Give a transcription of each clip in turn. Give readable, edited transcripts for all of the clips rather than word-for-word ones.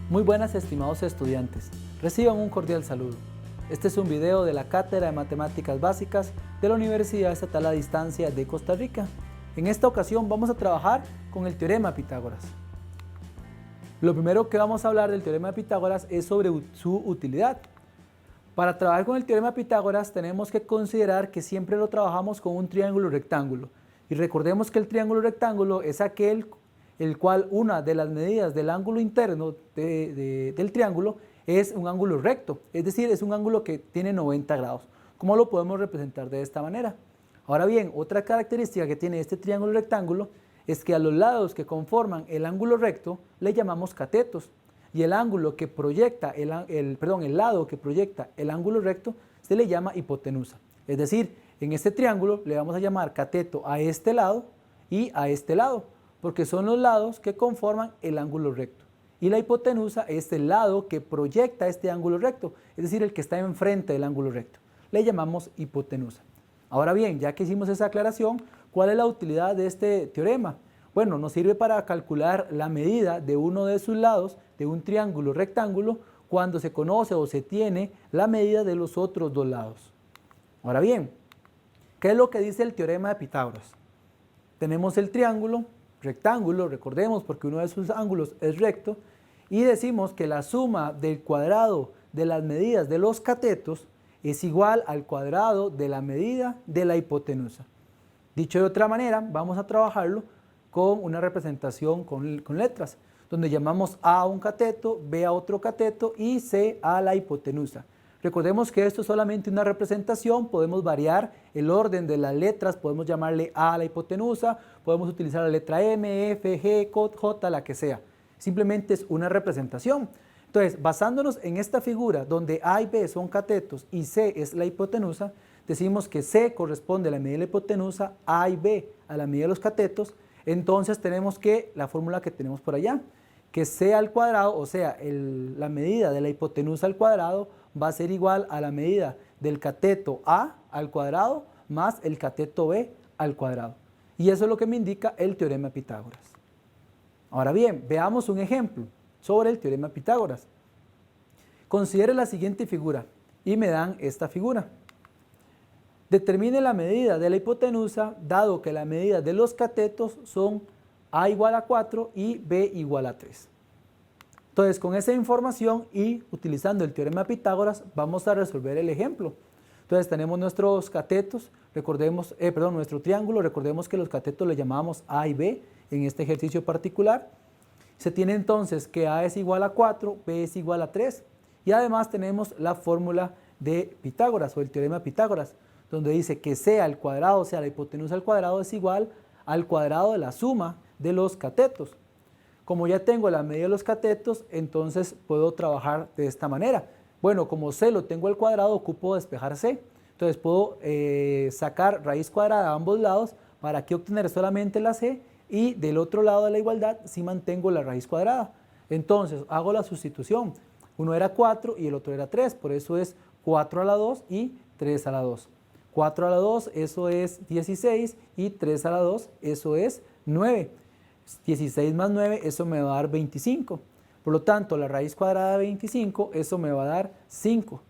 Muy buenas, estimados estudiantes, reciban un cordial saludo. Este es un video de la Cátedra de Matemáticas Básicas de la Universidad Estatal a Distancia de Costa Rica. En esta ocasión vamos a trabajar con el Teorema de Pitágoras. Lo primero que vamos a hablar del Teorema de Pitágoras es sobre su utilidad. Para trabajar con el Teorema de Pitágoras tenemos que considerar que siempre lo trabajamos con un triángulo rectángulo. Y recordemos que el triángulo rectángulo es aquel el cual una de las medidas del ángulo interno del triángulo es un ángulo recto, es decir, es un ángulo que tiene 90 grados. ¿Cómo lo podemos representar de esta manera? Ahora bien, otra característica que tiene este triángulo rectángulo es que a los lados que conforman el ángulo recto le llamamos catetos, y el ángulo que proyecta, el lado que proyecta el ángulo recto se le llama hipotenusa. Es decir, en este triángulo le vamos a llamar cateto a este lado y a este lado, porque son los lados que conforman el ángulo recto. Y la hipotenusa es el lado que proyecta este ángulo recto, es decir, el que está enfrente del ángulo recto. Le llamamos hipotenusa. Ahora bien, ya que hicimos esa aclaración, ¿cuál es la utilidad de este teorema? Bueno, nos sirve para calcular la medida de uno de sus lados de un triángulo rectángulo cuando se conoce o se tiene la medida de los otros dos lados. Ahora bien, ¿qué es lo que dice el teorema de Pitágoras? Tenemos el triángulo rectángulo, recordemos, porque uno de sus ángulos es recto, y decimos que la suma del cuadrado de las medidas de los catetos es igual al cuadrado de la medida de la hipotenusa. Dicho de otra manera, vamos a trabajarlo con una representación con letras, donde llamamos A a un cateto, B a otro cateto y C a la hipotenusa. Recordemos que esto es solamente una representación, podemos variar el orden de las letras, podemos llamarle A a la hipotenusa, podemos utilizar la letra M, F, G, J, la que sea. Simplemente es una representación. Entonces, basándonos en esta figura donde A y B son catetos y C es la hipotenusa, decimos que C corresponde a la medida de la hipotenusa, A y B a la medida de los catetos. Entonces tenemos que, la fórmula que tenemos por allá, que C al cuadrado, o sea, la medida de la hipotenusa al cuadrado va a ser igual a la medida del cateto A al cuadrado más el cateto B al cuadrado. Y eso es lo que me indica el teorema de Pitágoras. Ahora bien, veamos un ejemplo sobre el teorema de Pitágoras. Considere la siguiente figura y me dan esta figura. Determine la medida de la hipotenusa dado que la medida de los catetos son A igual a 4 y B igual a 3. Entonces, con esa información y utilizando el teorema de Pitágoras vamos a resolver el ejemplo. Entonces, tenemos nuestros catetos, nuestro triángulo, recordemos que los catetos le llamábamos A y B en este ejercicio particular. Se tiene entonces que A es igual a 4, B es igual a 3 y además tenemos la fórmula de Pitágoras o el teorema de Pitágoras, donde dice que C al cuadrado, o sea, la hipotenusa al cuadrado es igual al cuadrado de la suma de los catetos. Como ya tengo la medida de los catetos, entonces puedo trabajar de esta manera. Bueno, como C lo tengo al cuadrado, ocupo despejar C. Entonces puedo sacar raíz cuadrada a ambos lados para aquí obtener solamente la C y del otro lado de la igualdad sí mantengo la raíz cuadrada. Entonces hago la sustitución. Uno era 4 y el otro era 3, por eso es 4 a la 2 y 3 a la 2. 4 a la 2, eso es 16 y 3 a la 2, eso es 9. 16 más 9, eso me va a dar 25. Por lo tanto, la raíz cuadrada de 25, eso me va a dar 5.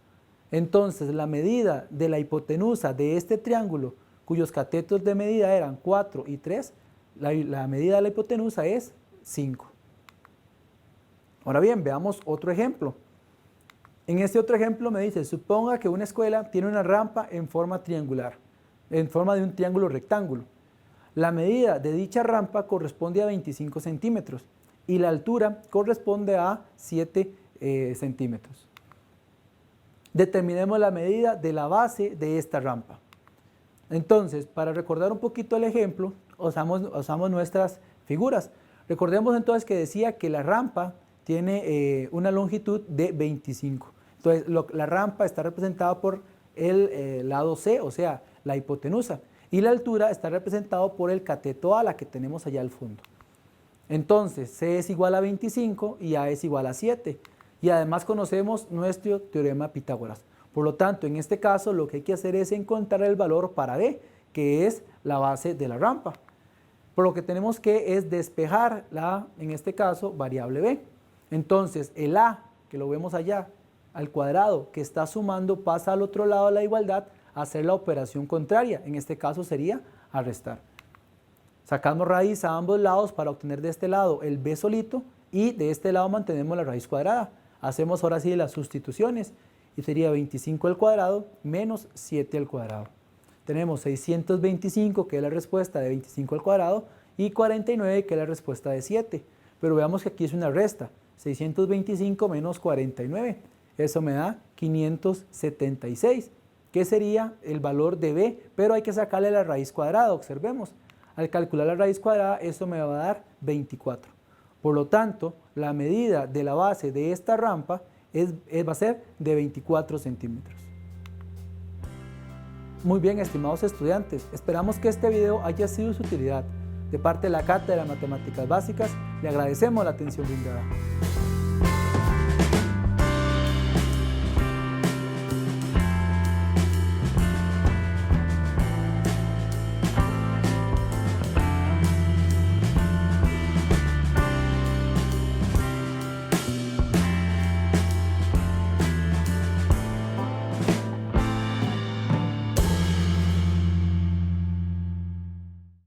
Entonces, la medida de la hipotenusa de este triángulo, cuyos catetos de medida eran 4 y 3, la medida de la hipotenusa es 5. Ahora bien, veamos otro ejemplo. En este otro ejemplo me dice, suponga que una escuela tiene una rampa en forma triangular, en forma de un triángulo rectángulo. La medida de dicha rampa corresponde a 25 centímetros y la altura corresponde a 7 centímetros. Determinemos la medida de la base de esta rampa. Entonces, para recordar un poquito el ejemplo, usamos nuestras figuras. Recordemos entonces que decía que la rampa tiene una longitud de 25. Entonces, la rampa está representada por el lado C, o sea, la hipotenusa. Y la altura está representada por el cateto A, la que tenemos allá al fondo. Entonces, C es igual a 25 y A es igual a 7. Y además conocemos nuestro teorema de Pitágoras. Por lo tanto, en este caso, lo que hay que hacer es encontrar el valor para B, que es la base de la rampa. Por lo que tenemos que es despejar en este caso, variable B. Entonces el a, que lo vemos allá, al cuadrado que está sumando, pasa al otro lado de la igualdad a hacer la operación contraria, en este caso sería a restar. Sacamos raíz a ambos lados para obtener de este lado el b solito y de este lado mantenemos la raíz cuadrada. Hacemos ahora sí las sustituciones y sería 25 al cuadrado menos 7 al cuadrado. Tenemos 625, que es la respuesta de 25 al cuadrado, y 49, que es la respuesta de 7. Pero veamos que aquí es una resta. 625 menos 49. Eso me da 576, que sería el valor de b, pero hay que sacarle la raíz cuadrada, observemos. Al calcular la raíz cuadrada, eso me va a dar 24. Por lo tanto, la medida de la base de esta rampa va a ser de 24 centímetros. Muy bien, estimados estudiantes, esperamos que este video haya sido de su utilidad. De parte de la Cátedra de Matemáticas Básicas, le agradecemos la atención brindada.